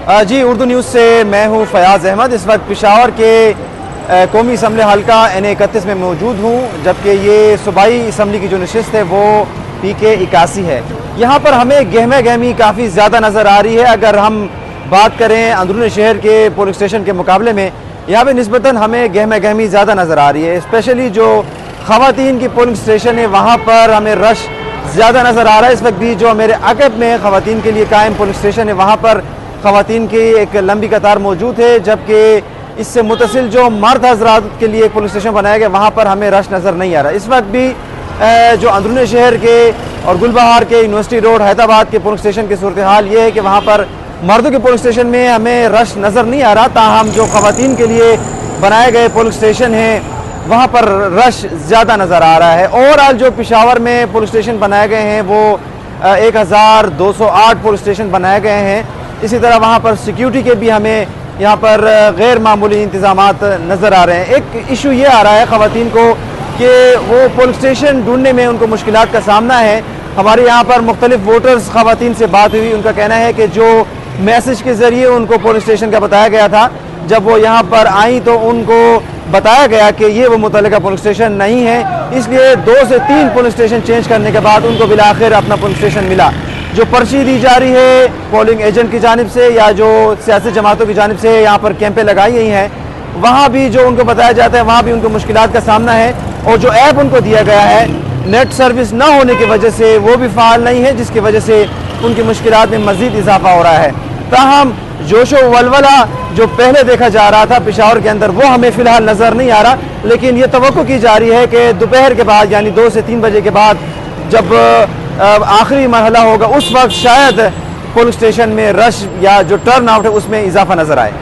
जी, Urdu news से मैं हूँ फयाज़ अहमद। इस वक्त पेशावर के कौमी असम्बली हल्का N31 में मौजूद हूँ, जबकि ये सूबाई असम्बली की जो नशिस्त है वो PK 81 है। यहाँ पर हमें गहमा गहमी काफ़ी ज़्यादा नज़र आ रही है। अगर हम बात करें अंदरूनी शहर के पोलिंग स्टेशन के मुकाबले में, यहाँ पर निस्बतन हमें गहमा गहमी ज़्यादा नज़र आ रही है। स्पेशली जो ख़वातीन की पोलिंग स्टेशन है वहाँ पर हमें रश ज़्यादा नज़र आ रहा है। इस वक्त भी जो मेरे अक़ब में ख़वातीन के लिए कायम पोलिंग स्टेशन है वहाँ पर ख़वातीन की एक लंबी कतार मौजूद है, जबकि इससे मुतसिल जो मर्द हज़रात के लिए पुलिस स्टेशन बनाया गया वहाँ पर हमें रश नज़र नहीं आ रहा। इस वक्त भी जो अंदरूनी शहर के और गुलबहार के यूनिवर्सिटी रोड हैदराबाद के पुलिस स्टेशन की सूरत हाल ये है कि वहाँ पर मर्दों के पुलिस स्टेशन में हमें रश नज़र नहीं आ रहा। ताहम जो ख़वातीन के लिए बनाए गए पुलिस स्टेशन हैं वहाँ पर रश ज़्यादा नज़र आ रहा है। ओवरऑल जो पेशावर में पुलिस स्टेशन बनाए गए हैं वो 1208 पुलिस स्टेशन बनाए गए हैं। इसी तरह वहाँ पर सिक्योरिटी के भी हमें यहाँ पर गैर मामूली इंतज़ामात नज़र आ रहे हैं। एक इशू ये आ रहा है ख़वातीन को कि वो पुलिस स्टेशन ढूंढने में उनको मुश्किलात का सामना है। हमारे यहाँ पर मुख्तलिफ वोटर्स ख़वातीन से बात हुई, उनका कहना है कि जो मैसेज के ज़रिए उनको पुलिस स्टेशन का बताया गया था, जब वो यहाँ पर आई तो उनको बताया गया कि ये वो मुतल्लिका पुलिस स्टेशन नहीं है, इसलिए 2 से 3 पुलिस स्टेशन चेंज करने के बाद उनको बिलाखिर अपना पुलिस स्टेशन मिला। जो पर्ची दी जा रही है पोलिंग एजेंट की जानिब से या जो सियासी जमातों की जानिब से यहाँ पर कैंपें लगाई गई हैं, वहाँ भी जो उनको बताया जाता है वहाँ भी उनको मुश्किलात का सामना है। और जो ऐप उनको दिया गया है नेट सर्विस न होने की वजह से वो भी फ़ाल नहीं है, जिसकी वजह से उनकी मुश्किलात में मज़ीद इजाफा हो रहा है। ताहम जोशो वलवला जो पहले देखा जा रहा था पेशावर के अंदर वो हमें फ़िलहाल नज़र नहीं आ रहा, लेकिन ये तवक्को की जा रही है कि दोपहर के बाद यानी 2 से 3 बजे के बाद जब आखिरी मरहला होगा उस वक्त शायद पुलिस स्टेशन में रश या जो टर्न आउट है उसमें इजाफा नज़र आए।